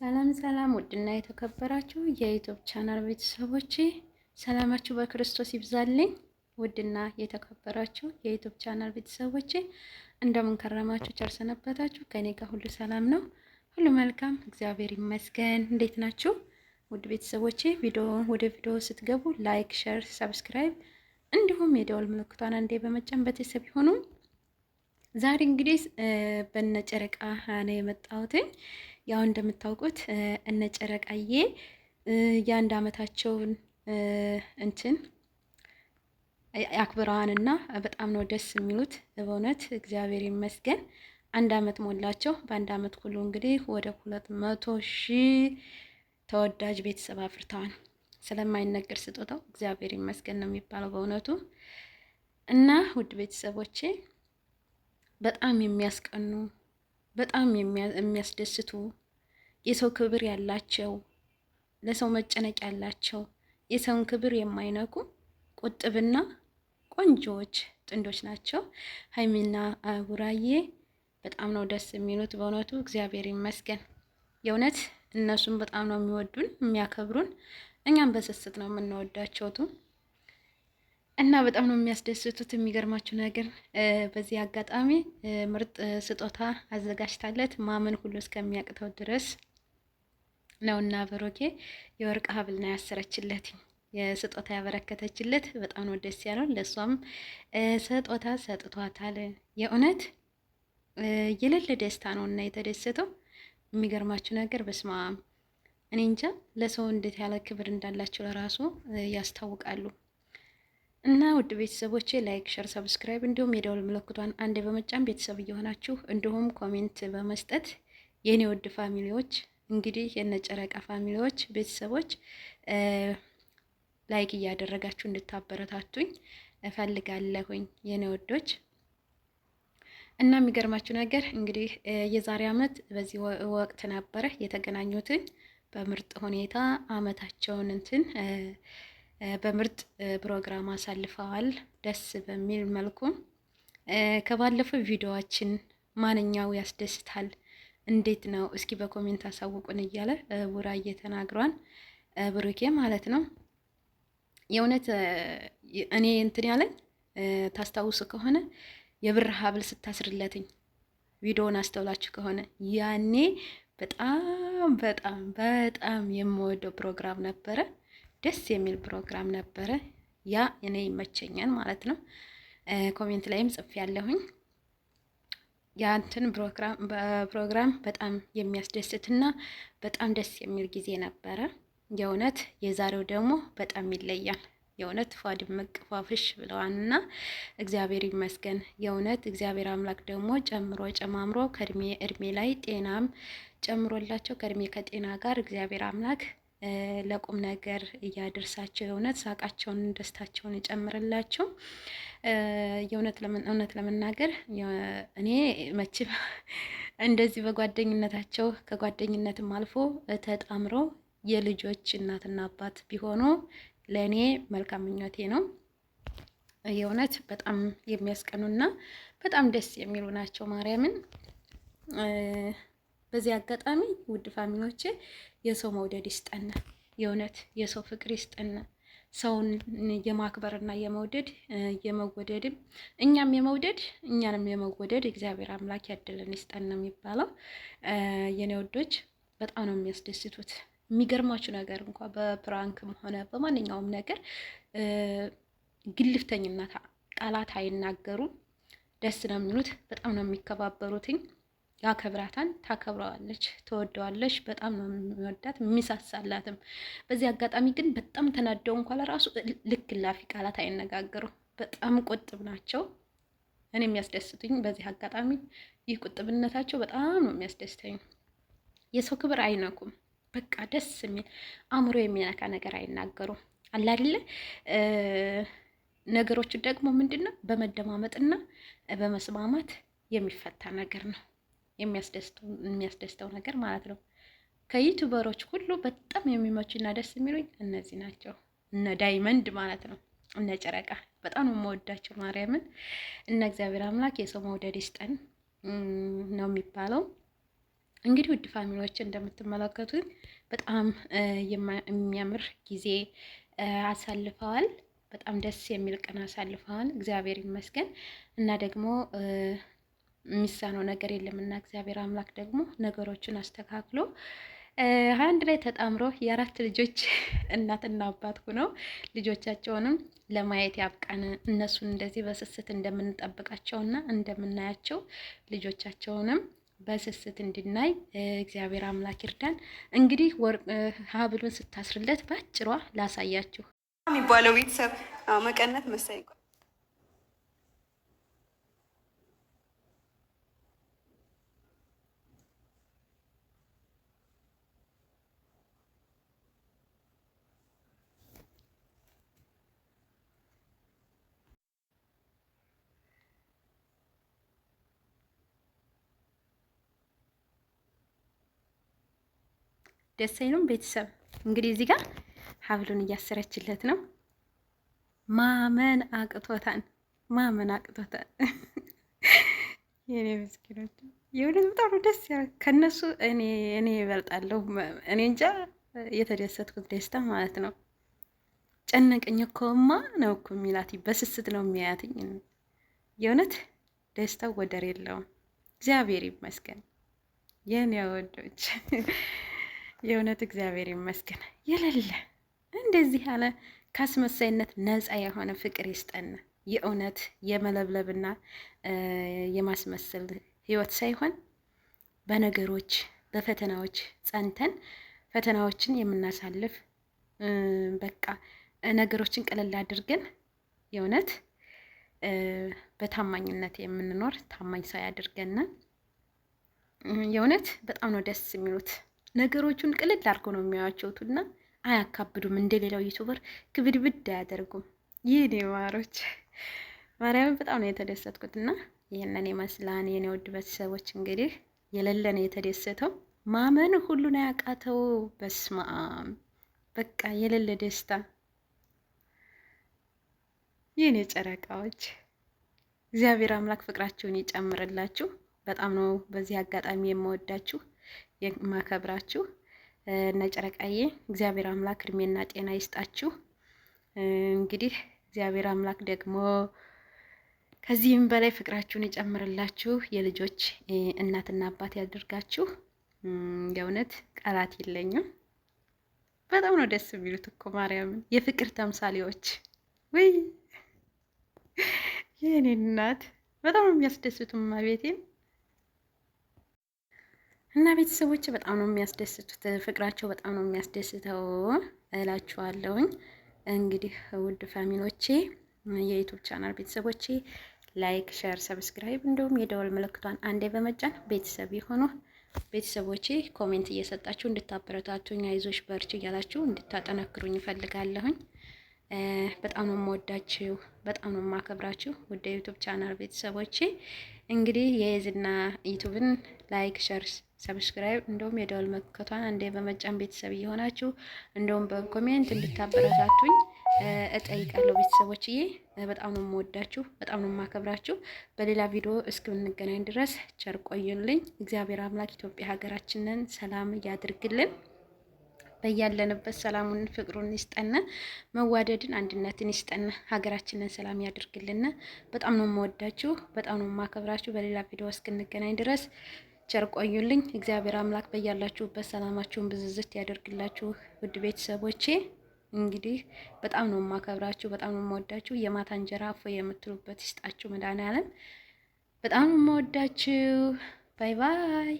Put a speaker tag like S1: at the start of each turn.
S1: ሰላም ሰላም ውድና የተከበራችሁ የዩቲዩብ ቻናል ቤተሰቦቼ ሰላማችሁ በክርስቶስ ይብዛልኝ። ውድና የተከበራችሁ የዩቲዩብ ቻናል ቤተሰቦቼ እንደምን ከረማችሁ? ቸር ሰነበታችሁ? ከኔ ጋር ሁሉ ሰላም ነው፣ ሁሉ መልካም፣ እግዚአብሔር ይመስገን። እንዴት ናችሁ? ውድ ቤተሰቦቼ ወደ ቪዲዮ ስትገቡ ላይክ፣ ሼር፣ ሰብስክራይብ እንዲሁም የደወል ምልክቷን አንዴ በመጫን ቤተሰብ ይሁኑ። ዛሬ እንግዲህ በነጨረቃ ነው የመጣሁትኝ። ያው እንደምታውቁት እነ ጨረቃዬ የአንድ አመታቸውን እንትን አክብረዋንና በጣም ነው ደስ የሚሉት። በእውነት እግዚአብሔር ይመስገን። አንድ አመት ሞላቸው። በአንድ አመት ሁሉ እንግዲህ ወደ 200,000 ተወዳጅ ቤተሰብ አፍርተዋል። ስለማይነገር ስጦታው እግዚአብሔር ይመስገን ነው የሚባለው በእውነቱ። እና ውድ ቤተሰቦቼ በጣም የሚያስቀኑ በጣም የሚያስደስቱ የሰው ክብር ያላቸው ለሰው መጨነቅ ያላቸው የሰውን ክብር የማይነኩ ቁጥብና ቆንጆዎች ጥንዶች ናቸው። ሀይሚና ቡራዬ በጣም ነው ደስ የሚሉት በእውነቱ እግዚአብሔር ይመስገን። የእውነት እነሱም በጣም ነው የሚወዱን የሚያከብሩን፣ እኛም በስስት ነው የምንወዳቸውቱ እና በጣም ነው የሚያስደስቱት። የሚገርማችሁ ነገር በዚህ አጋጣሚ ምርጥ ስጦታ አዘጋጅታለት ማመን ሁሉ እስከሚያቅተው ድረስ ነውና ብሩኬ የወርቅ ሀብል ነው ያሰረችለት የስጦታ ያበረከተችለት። በጣም ነው ደስ ያለው። ለሷም ስጦታ ሰጥቷታል። የእውነት የሌለ ደስታ ነው እና የተደሰተው። የሚገርማችሁ ነገር በስማ እኔ እንጃ ለሰው እንዴት ያለ ክብር እንዳላቸው ለራሱ ያስታውቃሉ። እና ውድ ቤተሰቦቼ ላይክ፣ ሸር፣ ሰብስክራይብ እንዲሁም የደወል ምልክቷን አንድ በመጫን ቤተሰብ እየሆናችሁ እንዲሁም ኮሜንት በመስጠት የኔ ውድ ፋሚሊዎች እንግዲህ የነጨረቃ ፋሚሊዎች ቤተሰቦች ላይክ እያደረጋችሁ እንድታበረታቱኝ እፈልጋለሁኝ የኔ ወዶች። እና የሚገርማችሁ ነገር እንግዲህ የዛሬ አመት በዚህ ወቅት ነበረ የተገናኙትን በምርጥ ሁኔታ አመታቸውን እንትን በምርጥ ፕሮግራም አሳልፈዋል። ደስ በሚል መልኩ ከባለፈው ቪዲዮዋችን ማንኛው ያስደስታል እንዴት ነው እስኪ በኮሜንት አሳውቁን እያለ ቡራዬ ተናግሯል። ብሩኬ ማለት ነው። የእውነት እኔ እንትን ያለኝ ታስታውሱ ከሆነ የብር ሀብል ስታስርለትኝ ቪዲዮውን አስተውላችሁ ከሆነ ያኔ በጣም በጣም በጣም የምወደው ፕሮግራም ነበረ። ደስ የሚል ፕሮግራም ነበረ። ያ እኔ ይመቸኛል ማለት ነው። ኮሜንት ላይም ጽፌ ያለሁኝ ያንተን ፕሮግራም በጣም የሚያስደስትና በጣም ደስ የሚል ጊዜ ነበረ። የእውነት የዛሬው ደግሞ በጣም ይለያል። የእውነት ፏድምቅ ፏፍሽ ብለዋልና እግዚአብሔር ይመስገን። የእውነት እግዚአብሔር አምላክ ደግሞ ጨምሮ ጨማምሮ ከእድሜ እድሜ ላይ ጤናም ጨምሮላቸው ከእድሜ ከጤና ጋር እግዚአብሔር አምላክ ለቁም ነገር እያደርሳቸው የእውነት ሳቃቸውን ደስታቸውን ይጨምርላቸው። እውነት ለመናገር እኔ መቼም እንደዚህ በጓደኝነታቸው ከጓደኝነትም አልፎ ተጣምረው የልጆች እናትና አባት ቢሆኑ ለእኔ መልካም ምኞቴ ነው። የእውነት በጣም የሚያስቀኑና በጣም ደስ የሚሉ ናቸው። ማርያምን በዚህ አጋጣሚ ውድ ፋሚሊዎቼ የሰው መውደድ ይስጠን፣ የእውነት የሰው ፍቅር ይስጠን። ሰውን የማክበርና የመውደድ የመወደድም እኛም የመውደድ እኛንም የመወደድ እግዚአብሔር አምላክ ያድልን ይስጠን ነው የሚባለው። የኔ ወዶች በጣም ነው የሚያስደስቱት። የሚገርማችሁ ነገር እንኳ በፕራንክም ሆነ በማንኛውም ነገር ግልፍተኝነት ቃላት አይናገሩም። ደስ ነው የሚሉት። በጣም ነው የሚከባበሩትኝ። ያከብራታን፣ ታከብረዋለች፣ ትወደዋለች። በጣም ነው የሚወዳት የሚሳሳላትም። በዚህ አጋጣሚ ግን በጣም ተናደው እንኳን ለራሱ ልክ ላፊ ቃላት አይነጋገሩም። በጣም ቁጥብ ናቸው። እኔ የሚያስደስቱኝ በዚህ አጋጣሚ ይህ ቁጥብነታቸው በጣም ነው የሚያስደስተኝ። የሰው ክብር አይነኩም። በቃ ደስ የሚል አእምሮ የሚነካ ነገር አይናገሩም። አለ አይደለ? ነገሮቹ ደግሞ ምንድነው በመደማመጥና በመስማማት የሚፈታ ነገር ነው። የሚያስደስተው ነገር ማለት ነው። ከዩቲዩበሮች ሁሉ በጣም የሚመቹና ደስ የሚሉኝ እነዚህ ናቸው። እነ ዳይመንድ ማለት ነው፣ እነ ጨረቃ በጣም ነው የምወዳቸው ማርያምን። እነ እግዚአብሔር አምላክ የሰው መውደድ ይስጠን ነው የሚባለው። እንግዲህ ውድ ፋሚሊዎች እንደምትመለከቱት በጣም የሚያምር ጊዜ አሳልፈዋል። በጣም ደስ የሚል ቀን አሳልፈዋል። እግዚአብሔር ይመስገን እና ደግሞ የሚሳነው ነገር የለምና እግዚአብሔር አምላክ ደግሞ ነገሮችን አስተካክሎ አንድ ላይ ተጣምሮ የአራት ልጆች እናትና አባት ሆነው ልጆቻቸውንም ለማየት ያብቃን። እነሱን እንደዚህ በስስት እንደምንጠብቃቸውና እንደምናያቸው ልጆቻቸውንም በስስት እንድናይ እግዚአብሔር አምላክ ይርዳን። እንግዲህ ሀብሉን ስታስርለት ባጭሯ ላሳያችሁ
S2: የሚባለው ቤተሰብ መቀነት መሰለኝ።
S1: ደስ አይሉም ቤተሰብ። እንግዲህ እዚህ ጋር ሀብሉን እያሰረችለት ነው። ማመን አቅቶታል፣ ማመን አቅቶታል። የኔ ምስኪኖች የእውነት በጣም ደስ ያለ ከነሱ እኔ እበልጣለሁ። እኔ እንጃ የተደሰትኩት ደስታ ማለት ነው። ጨነቀኝ እኮማ ነው እኮ የሚላት፣ በስስት ነው የሚያያትኝ። የእውነት ደስታው ወደር የለውም። እግዚአብሔር ይመስገን የኔ ወዶች የእውነት እግዚአብሔር ይመስገን። የሌለ እንደዚህ ያለ ካስመሳይነት ነፃ የሆነ ፍቅር ይስጠን። የእውነት የመለብለብና የማስመሰል ህይወት ሳይሆን በነገሮች በፈተናዎች ጸንተን ፈተናዎችን የምናሳልፍ በቃ ነገሮችን ቀለል አድርገን የእውነት በታማኝነት የምንኖር ታማኝ ሰው ያድርገን። የእውነት በጣም ነው ደስ የሚሉት። ነገሮቹን ቅልል አድርገው ነው የሚያዩዋቸውና አያካብዱም። እንደሌላው ዩቱበር ክብድብድ አያደርጉም። ይህኔ ማሮች ማርያምን በጣም ነው የተደሰትኩት እና ይህንን ይመስላል የኔ ውድ ቤተሰቦች። እንግዲህ የሌለ ነው የተደሰተው፣ ማመን ሁሉን አያቃተው። በስመ አብ በቃ የሌለ ደስታ። የኔ ጨረቃዎች እግዚአብሔር አምላክ ፍቅራችሁን ይጨምርላችሁ። በጣም ነው በዚህ አጋጣሚ የምወዳችሁ የማከብራችሁ እነ ጨረቃዬ። እግዚአብሔር አምላክ እድሜና ጤና ይስጣችሁ። እንግዲህ እግዚአብሔር አምላክ ደግሞ ከዚህም በላይ ፍቅራችሁን ይጨምርላችሁ። የልጆች እናትና አባት ያድርጋችሁ። የእውነት ቃላት የለኝም። በጣም ነው ደስ የሚሉት እኮ ማርያምን፣ የፍቅር ተምሳሌዎች። ወይ የኔ እናት በጣም ነው የሚያስደስቱም ቤቴን እና ቤተሰቦች በጣም ነው የሚያስደስቱት። ፍቅራቸው በጣም ነው የሚያስደስተው እላችኋለሁኝ። እንግዲህ ውድ ፋሚሊዎቼ የዩቱብ ቻናል ቤተሰቦቼ ላይክ፣ ሼር፣ ሰብስክራይብ እንዲሁም የደወል ምልክቷን አንዴ በመጫን ቤተሰብ የሆኑ ቤተሰቦቼ ኮሜንት እየሰጣችሁ እንድታበረታቱኝ አይዞሽ በርቺ እያላችሁ እንድታጠነክሩኝ እፈልጋለሁኝ። በጣም ነው የምወዳችሁ፣ በጣም ነው የማከብራችሁ ወደ ዩቱብ ቻናል ቤተሰቦቼ። እንግዲህ የዝና ዩቱብን ላይክ ሸር ሰብስክራይብ እንደውም የደወል ምልክቷን አንዴ በመጫን ቤተሰብ እየሆናችሁ እንደውም በኮሜንት እንድታበረታቱኝ እጠይቃለሁ ቤተሰቦችዬ። በጣም ነው የምወዳችሁ፣ በጣም ነው የማከብራችሁ። በሌላ ቪዲዮ እስክንገናኝ ድረስ ቸር ቆዩልኝ። እግዚአብሔር አምላክ ኢትዮጵያ ሀገራችንን ሰላም ያድርግልን። በያለንበት ሰላሙን ፍቅሩን ይስጠን፣ መዋደድን አንድነትን ይስጠን፣ ሀገራችንን ሰላም ያድርግልን። በጣም ነው የምወዳችሁ፣ በጣም ነው የማከብራችሁ። በሌላ ቪዲዮ እስክንገናኝ ድረስ ቸር ቆዩልኝ። እግዚአብሔር አምላክ በያላችሁበት ሰላማችሁን ብዝዝት ያደርግላችሁ ውድ ቤተሰቦቼ። እንግዲህ በጣም ነው የማከብራችሁ፣ በጣም ነው የምወዳችሁ። የማታ እንጀራ እፎ የምትሉበት ይስጣችሁ መድኃኒዓለም። በጣም ነው የምወዳችሁ። ባይ ባይ።